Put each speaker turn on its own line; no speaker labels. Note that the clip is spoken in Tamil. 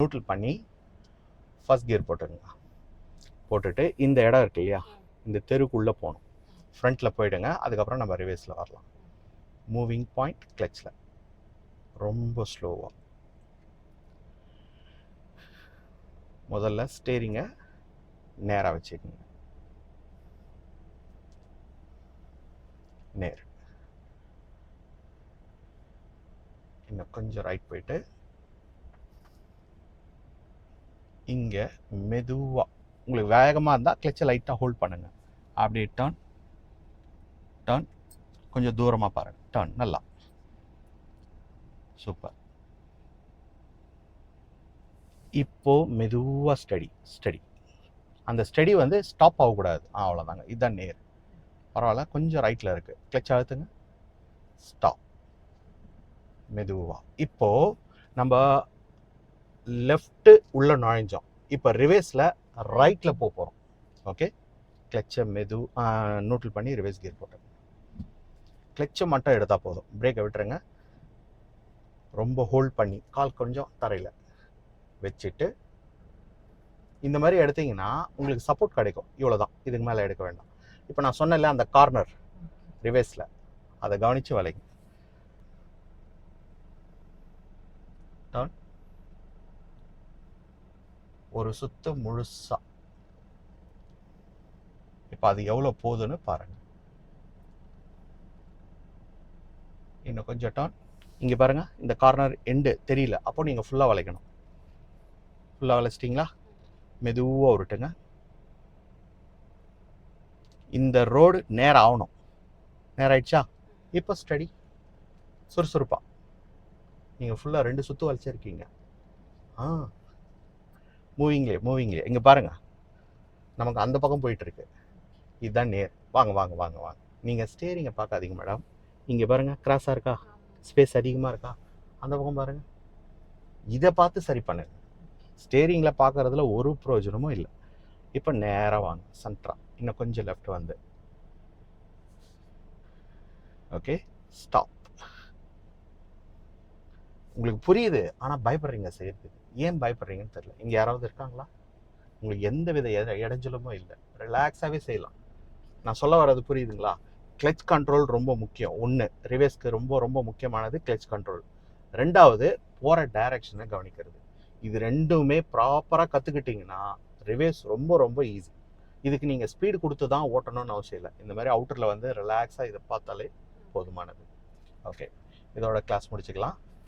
நியூட்ரல் பண்ணி ஃபர்ஸ்ட் கியர் போட்டுருங்க. போட்டுட்டு இந்த இடம் இருக்கு இல்லையா, இந்த தெருக்குள்ளே போகணும். ஃப்ரண்ட்டில் போயிடுங்க. அதுக்கப்புறம் நம்ம ரிவேஸில் வரலாம். மூவிங் பாயிண்ட் கிளச்சில் ரொம்ப ஸ்லோவாக. முதல்ல ஸ்டேரிங்கை நேராக வச்சுக்கோங்க. நேர். இன்னும் கொஞ்சம் ரைட் போயிட்டு இங்கே மெதுவாக, உங்களுக்கு வேகமாக இருந்தால் கிளச்சை லைட்டாக ஹோல்ட் பண்ணுங்கள். அப்படியே டர்ன் டர்ன், கொஞ்சம் தூரமாக பாருங்கள். டர்ன், நல்லா, சூப்பர். இப்போது மெதுவாக ஸ்டடி. அந்த ஸ்டடி வந்து ஸ்டாப் ஆகக்கூடாது. அவ்வளோதாங்க, இதுதான் நேர். பரவாயில்ல, கொஞ்சம் ரைட்டில் இருக்குது. கிளச் அழுத்துங்க. ஸ்டாப். மெதுவாக. இப்போது நம்ம லெஃப்ட்டு உள்ளே நுழைஞ்சோம். இப்போ ரிவேஸில் ரைட்டில் போக போகிறோம். ஓகே, கிளச்சை நியூட்ரல் பண்ணி ரிவேஸ் கியர் போட்டுருங்க. கிளச்சை மட்டும் எடுத்தால் போதும். பிரேக்கை விட்டுருங்க. ரொம்ப ஹோல்ட் பண்ணி கால் கொஞ்சம் தரையில் வச்சுட்டு இந்த மாதிரி எடுத்தீங்கன்னா உங்களுக்கு சப்போர்ட் கிடைக்கும். இவ்வளோதான், இதுக்கு மேலே எடுக்க வேண்டாம். இப்போ நான் சொன்னேன்ல அந்த கார்னர் ரிவேஸில், அதை கவனித்து வளைங்க. டர்ன், ஒரு சுத்து முழுசா. இப்போ அது எவ்வளோ போகுதுன்னு பாருங்க. இன்னும் கொஞ்சம் டர்ன். இங்கே பாருங்க, இந்த கார்னர் எண்டு தெரியல, அப்போ நீங்கள் ஃபுல்லாக வளைக்கணும். ஃபுல்லாக வளைச்சிட்டிங்களா? மெதுவாக உருட்டுங்க. இந்த ரோடு நேரம் ஆகணும். நேரம் ஆயிடுச்சா? இப்போ ஸ்டடி, சுறுசுறுப்பா. நீங்கள் ஃபுல்லாக 2 சுற்று வளைச்சிருக்கீங்க. மூவிங்லே இங்கே பாருங்கள், நமக்கு அந்த பக்கம் போயிட்டுருக்கு. இதுதான் நேர். வாங்க வாங்க வாங்க வாங்க. நீங்கள் ஸ்டேரிங்கை பார்க்காதீங்க மேடம். இங்கே பாருங்கள், கிராஸாக இருக்கா, ஸ்பேஸ் அதிகமாக இருக்கா, அந்த பக்கம் பாருங்கள். இதை பார்த்து சரி பண்ணுங்க. ஸ்டேரிங்கில் பார்க்குறதுல ஒரு பிரயோஜனமும் இல்லை. இப்போ நேராக வாங்க, சென்ட்ரா. இன்னும் கொஞ்சம் லெஃப்ட் வந்து, ஓகே, ஸ்டாப். உங்களுக்கு புரியுது, ஆனால் பயப்படுறீங்க செய்யறதுக்கு. ஏன் பயப்படுறீங்கன்னு தெரியல. இங்கே யாராவது இருக்காங்களா? உங்களுக்கு எந்த வித இடைஞ்சலுமோ இல்லை. ரிலாக்ஸாகவே செய்யலாம். நான் சொல்ல வர்றது புரியுதுங்களா? கிளச் கண்ட்ரோல் ரொம்ப முக்கியம். ஒன்று, ரிவேஸ்க்கு ரொம்ப ரொம்ப முக்கியமானது கிளச் கண்ட்ரோல். ரெண்டாவது, போகிற டைரக்ஷனை கவனிக்கிறது. இது ரெண்டுமே ப்ராப்பராக கற்றுக்கிட்டிங்கன்னா ரிவேஸ் ரொம்ப ரொம்ப ஈஸி. இதுக்கு நீங்கள் ஸ்பீடு கொடுத்து தான் ஓட்டணும்னு அவசியம் இல்லை. இந்த மாதிரி அவுட்டரில் வந்து ரிலாக்ஸாக இதை பார்த்தாலே போதுமானது. ஓகே, இதோட கிளாஸ் முடிச்சுக்கலாம்.